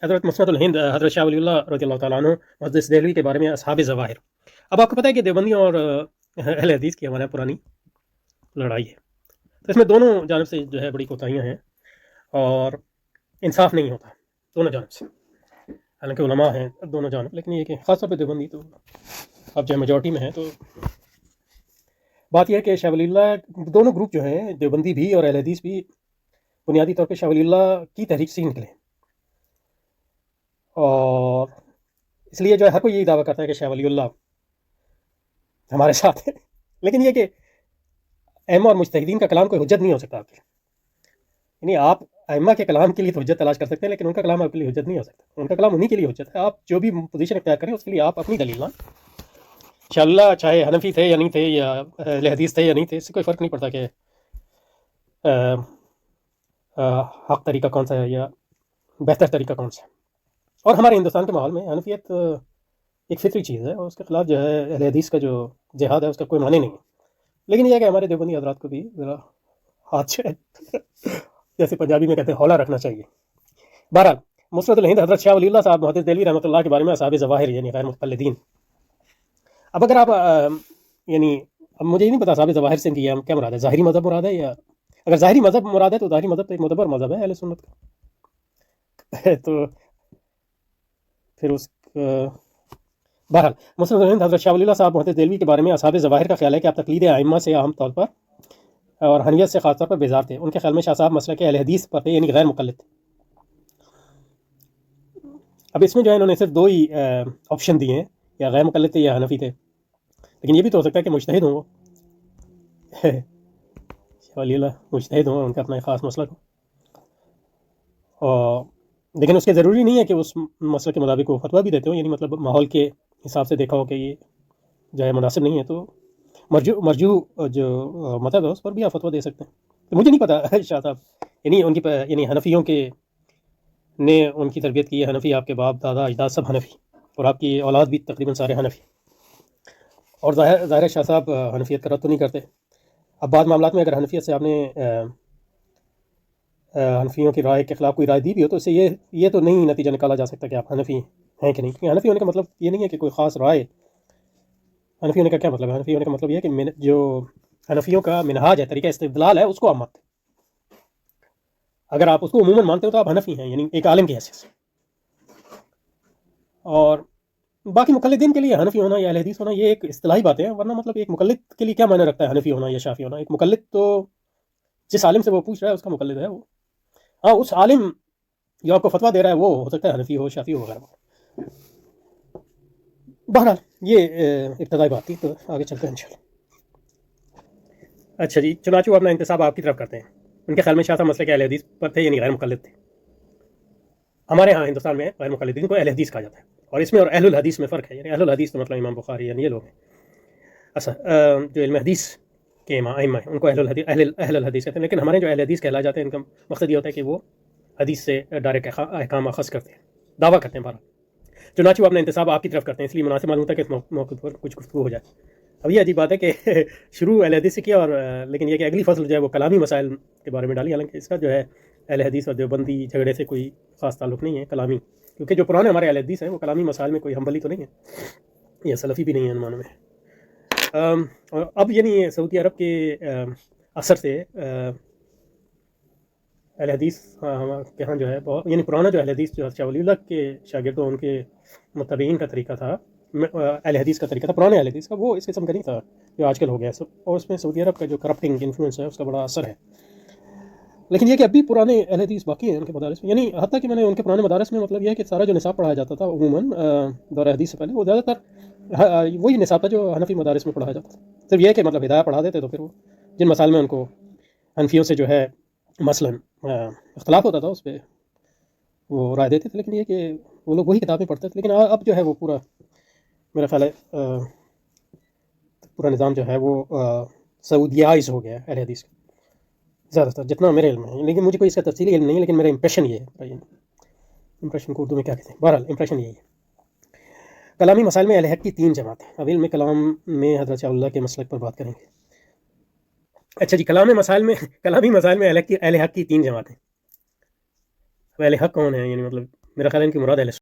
حضرت مسند الہند حضرت شاہ ولی اللہ رضی اللہ تعالیٰ عنہ محدث دہلوی کے بارے میں اصحاب ظواہر. اب آپ کو پتہ ہے کہ دیوبندیوں اور اہل حدیث کی ہمارے پرانی لڑائی ہے، تو اس میں دونوں جانب سے جو ہے بڑی کوتاہیاں ہیں اور انصاف نہیں ہوتا دونوں جانب سے. حالانکہ علماء ہیں دونوں جانب، لیکن یہ کہ خاص طور پہ دیوبندی تو اب جو ہے میجورٹی میں ہے. تو بات یہ ہے کہ شاہ ولی اللہ دونوں گروپ جو ہیں، دیوبندی بھی اور اہل حدیث بھی، بنیادی طور پہ شاہ ولی اللہ کی تحریک سے ہی نکلے. اور اس لیے جو ہے ہر کوئی یہی دعویٰ کرتا ہے کہ شاہ ولی اللہ ہمارے ساتھ ہے، لیکن یہ کہ ائمہ اور مجتہدین کا کلام کوئی حجت نہیں ہو سکتا آپ کے. یعنی آپ ائمہ کے کلام کے لیے تو حجت تلاش کر سکتے ہیں، لیکن ان کا کلام آپ کے لیے حجت نہیں ہو سکتا. ان کا کلام انہیں کے لیے حجت ہے. آپ جو بھی پوزیشن اختیار کریں اس کے لیے آپ اپنی دلیل لائیں. شاہ اللہ چاہے حنفی تھے یا نہیں تھے، یا اہل حدیث تھے یا نہیں تھے، اس سے کوئی فرق نہیں پڑتا کہ حق طریقہ کون سا ہے یا بہتر طریقہ کون سا ہے. اور ہمارے ہندوستان کے ماحول میں حنفیت ایک فطری چیز ہے، اور اس کے خلاف جو ہے اہل حدیث کا جو جہاد ہے اس کا کوئی معنی نہیں ہے. لیکن یہ ہے کہ ہمارے دیوبندی حضرات کو بھی ذرا ہاتھ سے جیسے پنجابی میں کہتے ہیں ہولا رکھنا چاہیے. بہرحال مسند الہند حضرت شاہ ولی اللہ صاحب محدث دہلوی رحمۃ اللہ کے بارے میں اصحاب ظواہر یعنی غیر مقلدین. اب اگر آپ یعنی اب مجھے یہ نہیں پتا اصحاب ظواہر سے کیا مراد ہے، ظاہری مذہب مراد ہے، یا اگر ظاہری مذہب مراد ہے تو ظاہری مذہب تو ایک معتبر مذہب ہے اہل سنت کا. تو پھر اس بہرحال مسند الہند حضرت شاہ ولی اللہ صاحب محدث دہلوی کے بارے میں اصحاب ظواہر کا خیال ہے کہ آپ تقلید ائمہ سے عام طور پر اور حنیت سے خاص طور پر بیزار تھے. ان کے خیال میں شاہ صاحب مسلک اہل حدیث پر تھے، یعنی غیر مقلد تھے. اب اس میں جو ہے انہوں نے صرف دو ہی آپشن دیے ہیں، یا غیر مقلد تھے یا حنفی تھے. لیکن یہ بھی تو ہو سکتا ہے کہ مجتہد ہوں وہ شاہ ولی اللہ مجتہد ہوں، ان کا اپنا ایک خاص مسلک ہو، اور لیکن اس کے ضروری نہیں ہے کہ اس مسئلے کے مطابق وہ فتویٰ بھی دیتے ہوں. یعنی مطلب ماحول کے حساب سے دیکھا ہو کہ یہ جو ہے مناسب نہیں ہے، تو مرجو جو مذہب ہے اس پر بھی آپ فتویٰ دے سکتے ہیں. تو مجھے نہیں پتا شاہ صاحب یعنی ان کی یعنی حنفیوں کے نے ان کی تربیت کی ہے. حنفی آپ کے باپ دادا اجداد سب حنفی، اور آپ کی اولاد بھی تقریباً سارے حنفی. اور ظاہر شاہ صاحب حنفیت کا رد تو نہیں کرتے. اب بعض معاملات میں اگر حنفیت سے آپ نے حنفیوں کی رائے کے خلاف کوئی رائے دی بھی ہو، تو اس سے یہ تو نہیں نتیجہ نکالا جا سکتا کہ آپ حنفی ہیں کہ نہیں. کیونکہ حنفی ہونے کا مطلب یہ نہیں ہے کہ کوئی خاص رائے. حنفی ہونے کا کیا مطلب ہے؟ حنفی ہونے کا مطلب یہ ہے کہ جو حنفیوں کا منہاج ہے، طریقہ استدلال ہے، اس کو آپ مانتے. اگر آپ اس کو عموماً مانتے ہو تو آپ حنفی ہیں، یعنی ایک عالم کی حیثیت سے. اور باقی مقلدین کے لیے حنفی ہونا یا اہل حدیث ہونا یہ ایک اصطلاحی باتیں ہیں، ورنہ مطلب ایک مقلد کے لیے کیا معنی رکھتا ہے حنفی ہونا یا شافعی ہونا؟ ایک مقلد تو جس عالم سے وہ پوچھ رہا ہے اس کا مقلد ہے وہ. ہاں، اس عالم جو آپ کو فتویٰ دے رہا ہے وہ ہو سکتا ہے حنفی ہو، شافعی ہو وغیرہ. بہرحال یہ ابتدائی بات تھی، تو آگے چلتے ہیں انشاءاللہ. اچھا جی، چنانچہ وہ اپنا انتساب آپ کی طرف کرتے ہیں. ان کے خیال میں شاہ صاحب مسلک اہل حدیث پر تھے، یعنی غیر مقلد تھے. ہمارے ہاں ہندوستان میں غیر مقلدین کو اہل حدیث کہا جاتا ہے، اور اس میں اور اہل الحدیث میں فرق ہے. یعنی اہل الحدیث تو مطلب امام بخاری یعنی یہ لوگ ہیں. اچھا، جو علم حدیث کے ائمہ ہیں ان کو اہل الحدیث کہتے ہیں. لیکن ہمارے جو اہل حدیث کہلا جاتے ہیں ان کا مقصد یہ ہوتا ہے کہ وہ حدیث سے ڈائریکٹ احکام اخذ کرتے ہیں، دعویٰ کرتے ہیں. بہرحال چنانچہ وہ اپنا انتساب آپ کی طرف کرتے ہیں، اس لیے مناسب معلوم ہوتا ہے کہ اس موقع پر کچھ گفتگو ہو جائے. اب یہ عجیب بات ہے کہ شروع اہل حدیث سے کیا، اور لیکن یہ کہ اگلی فصل جو ہے وہ کلامی مسائل کے بارے میں ڈالی. حالانکہ اس کا جو ہے اہل حدیث اور دیوبندی جھگڑے سے کوئی خاص تعلق نہیں ہے کلامی، کیونکہ جو پرانے ہمارے اہل حدیث ہیں وہ کلامی مسائل میں کوئی ہمبلی تو نہیں ہے، یا سلفی بھی نہیں ہے ان معنوں میں. اور اب یعنی سعودی عرب کے اثر سے اہل حدیث کے ہاں جو ہے بہت، یعنی پرانا جو اہل حدیث جو شاہ ولی اللہ کے شاگردوں ان کے متبعین کا طریقہ تھا، اہل حدیث کا طریقہ تھا پرانے اہل حدیث کا، وہ اس قسم کا نہیں تھا جو آج کل ہو گیا سب. اور اس میں سعودی عرب کا جو کرپٹنگ انفلوئنس ہے اس کا بڑا اثر ہے. لیکن یہ کہ ابھی پرانے اہل حدیث باقی ہیں ان کے مدارس میں. یعنی حتیٰ کہ میں نے ان کے پرانے مدارس میں مطلب یہ ہے کہ سارا جو نصاب پڑھایا جاتا تھا عموماً دور حدیث سے پہلے، وہ زیادہ تر وہی نصاب تھا جو حنفی مدارس میں پڑھایا جاتا تھا. صرف یہ ہے کہ مطلب ہدایہ پڑھا دیتے، تو پھر وہ جن مسائل میں ان کو حنفیوں سے جو ہے مثلاً اختلاف ہوتا تھا اس پہ وہ رائے دیتے تھے. لیکن یہ کہ وہ لوگ وہی کتابیں پڑھتے تھے. لیکن اب جو ہے وہ پورا میرا خیال ہے پورا نظام جو ہے وہ سعودیائز ہو گیا ہے اہل حدیث کا زیادہ تر، جتنا میرے علم ہے. لیکن مجھے کوئی اس کا تفصیلی علم نہیں ہے، لیکن میرا امپریشن یہ ہے. امپریشن کو اردو میں کیا کہتے ہیں؟ بہرحال امپریشن یہی ہے. کلامی مسائل میں اہل حق کی 3 جماعتیں. اب علم کلام میں حضرت شاہ اللہ کے مسلک پر بات کریں گے. اچھا جی، کلامی مسائل میں اہل حق کی 3 جماعتیں. اب اہل حق کون ہیں؟ یعنی مطلب میرا خیال ہے ان کی مراد اہل